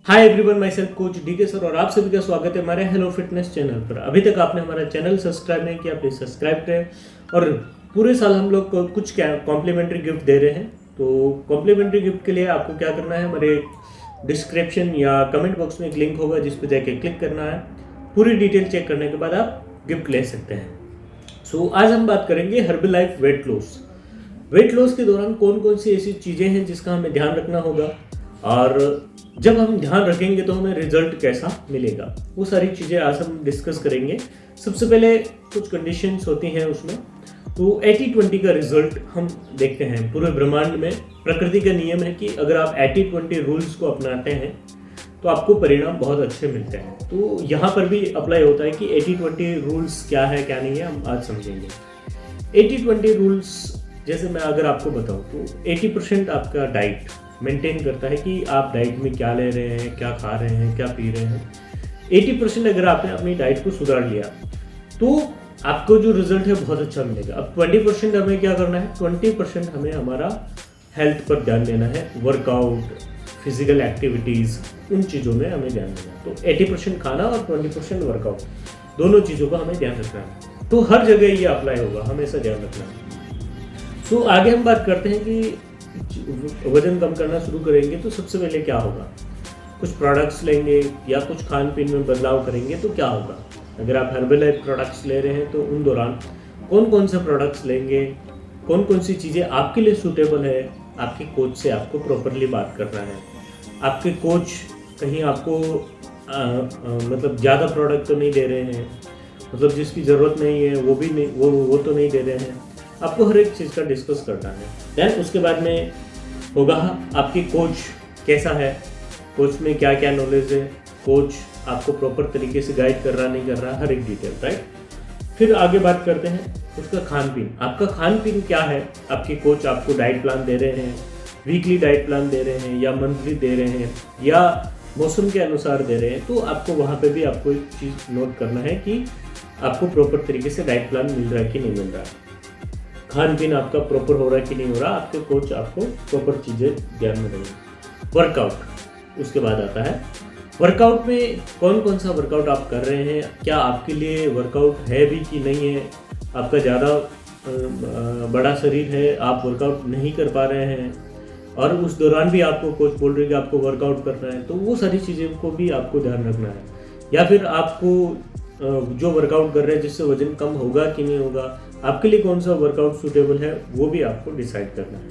हाय everyone, myself coach DK sir और आप सभी का स्वागत है हमारे हेलो फिटनेस चैनल पर। अभी तक आपने हमारा चैनल सब्सक्राइब नहीं किया, प्लीज़ सब्सक्राइब करें। और पूरे साल हम लोग को कुछ कॉम्प्लीमेंट्री गिफ्ट दे रहे हैं। तो कॉम्प्लीमेंट्री गिफ्ट के लिए आपको क्या करना है, हमारे डिस्क्रिप्शन या कमेंट बॉक्स में एक लिंक होगा जिस पर जाके क्लिक करना है। पूरी डिटेल चेक करने के बाद आप गिफ्ट ले सकते हैं। सो आज हम बात करेंगे herbal life weight loss. Weight loss के दौरान कौन कौन सी ऐसी चीज़ें हैं जिसका हमें ध्यान रखना होगा, और जब हम ध्यान रखेंगे तो हमें रिजल्ट कैसा मिलेगा, वो सारी चीज़ें आज हम डिस्कस करेंगे। सबसे पहले कुछ कंडीशंस होती हैं उसमें। तो 80-20 का रिजल्ट हम देखते हैं पूरे ब्रह्मांड में। प्रकृति का नियम है कि अगर आप 80-20 रूल्स को अपनाते हैं तो आपको परिणाम बहुत अच्छे मिलते हैं। तो यहाँ पर भी अप्लाई होता है कि 80-20 रूल्स क्या है क्या नहीं है, हम आज समझेंगे। 80-20 रूल्स जैसे मैं अगर आपको बताऊँ तो 80% आपका डाइट मेंटेन करता है कि आप डाइट में क्या ले रहे हैं, क्या खा रहे हैं, क्या पी रहे हैं। 80% अगर आपने अपनी डाइट को सुधार लिया तो आपको जो रिजल्ट है बहुत अच्छा मिलेगा। अब 20% हमें क्या करना है, 20% हमें हमारा हेल्थ पर ध्यान देना है, वर्कआउट, फिजिकल एक्टिविटीज़, उन चीज़ों में हमें ध्यान देना है। तो 80% खाना और 20% वर्कआउट, दोनों चीज़ों का हमें ध्यान रखना है। तो हर जगह ये अप्लाई होगा, हमेशा ध्यान रखना है। सो आगे हम बात करते हैं कि वजन कम करना शुरू करेंगे तो सबसे पहले क्या होगा। कुछ प्रोडक्ट्स लेंगे या कुछ खान पीन में बदलाव करेंगे तो क्या होगा। अगर आप हर्बल लाइफ प्रोडक्ट्स ले रहे हैं तो उन दौरान कौन कौन से प्रोडक्ट्स लेंगे, कौन कौन सी चीज़ें आपके लिए सूटेबल है, आपके कोच से आपको प्रॉपरली बात करना है। आपके कोच कहीं आपको मतलब ज़्यादा प्रोडक्ट तो नहीं दे रहे हैं, मतलब जिसकी ज़रूरत नहीं है वो भी नहीं, वो तो नहीं दे रहे हैं। आपको हर एक चीज़ का डिस्कस करना है। देन उसके बाद में होगा आपकी कोच कैसा है, कोच में क्या क्या नॉलेज है, कोच आपको प्रॉपर तरीके से गाइड कर रहा नहीं कर रहा, हर एक डिटेल, राइट। फिर आगे बात करते हैं उसका खान पीन। आपका खान पीन क्या है, आपके कोच आपको डाइट प्लान दे रहे हैं, वीकली डाइट प्लान दे रहे हैं या मंथली दे रहे हैं या मौसम के अनुसार दे रहे हैं। तो आपको वहाँ पे भी आपको एक चीज़ नोट करना है कि आपको प्रॉपर तरीके से डाइट प्लान मिल रहा है कि नहीं मिल रहा है, खान पीन आपका प्रॉपर हो रहा है कि नहीं हो रहा। आपके कोच आपको प्रॉपर चीज़ें ध्यान में देंगे। वर्कआउट उसके बाद आता है। वर्कआउट में कौन कौन सा वर्कआउट आप कर रहे हैं, क्या आपके लिए वर्कआउट है भी कि नहीं है। आपका ज़्यादा बड़ा शरीर है, आप वर्कआउट नहीं कर पा रहे हैं और उस दौरान भी आपको कोच बोल रहे हैं कि आपको वर्कआउट करना है, तो वो सारी चीज़ें को भी आपको ध्यान रखना है। या फिर आपको जो वर्कआउट कर रहे हैं जिससे वजन कम होगा कि नहीं होगा, आपके लिए कौन सा वर्कआउट सूटेबल है, वो भी आपको डिसाइड करना है।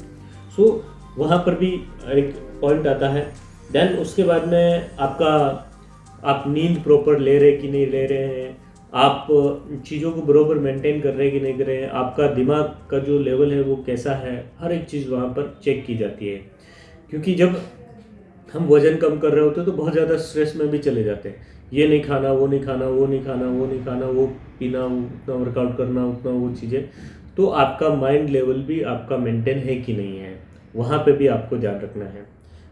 सो वहाँ पर भी एक पॉइंट आता है। देन उसके बाद में आप नींद प्रॉपर ले रहे कि नहीं ले रहे हैं, आप चीज़ों को बराबर मेंटेन कर रहे हैं कि नहीं कर रहे हैं, आपका दिमाग का जो लेवल है वो कैसा है, हर एक चीज़ वहाँ पर चेक की जाती है। क्योंकि जब हम वजन कम कर रहे होते हैं तो बहुत ज़्यादा स्ट्रेस में भी चले जाते हैं। ये नहीं खाना, वो नहीं खाना, वो नहीं खाना, वो नहीं खाना, वो पीना, उतना वर्कआउट करना, उतना वो चीज़ें। तो आपका माइंड लेवल भी आपका मेंटेन है कि नहीं है, वहाँ पे भी आपको ध्यान रखना है।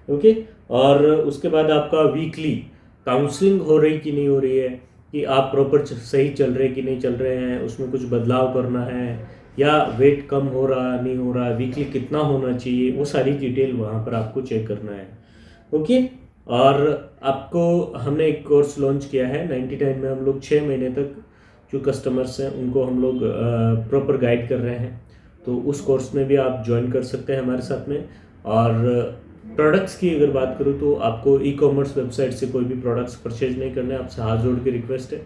ओके। और उसके बाद आपका वीकली काउंसलिंग हो रही कि नहीं हो रही है, कि आप प्रॉपर सही चल रहे कि नहीं चल रहे हैं, उसमें कुछ बदलाव करना है या वेट कम हो रहा नहीं हो रहा, वीकली कितना होना चाहिए, वो सारी डिटेल वहाँ पर आपको चेक करना है। ओके। और आपको हमने एक कोर्स लॉन्च किया है 99 में। हम लोग 6 महीने तक जो कस्टमर्स हैं उनको हम लोग प्रॉपर गाइड कर रहे हैं। तो उस कोर्स में भी आप ज्वाइन कर सकते हैं हमारे साथ में। और प्रोडक्ट्स की अगर बात करूँ तो आपको ई कॉमर्स वेबसाइट से कोई भी प्रोडक्ट्स परचेज नहीं करने, आपसे हाथ जोड़ के रिक्वेस्ट है,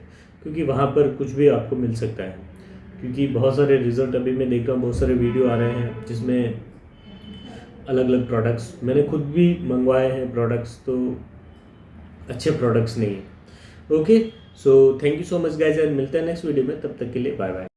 क्योंकि वहाँ पर कुछ भी आपको मिल सकता है। क्योंकि बहुत सारे रिजल्ट अभी मैं देख रहा हूँ, बहुत सारे वीडियो आ रहे हैं जिसमें अलग अलग प्रोडक्ट्स, मैंने खुद भी मंगवाए हैं प्रोडक्ट्स, तो अच्छे प्रोडक्ट्स नहीं है। Okay. So thank you so much guys, and मिलते हैं नेक्स्ट वीडियो में। तब तक के लिए बाय बाय।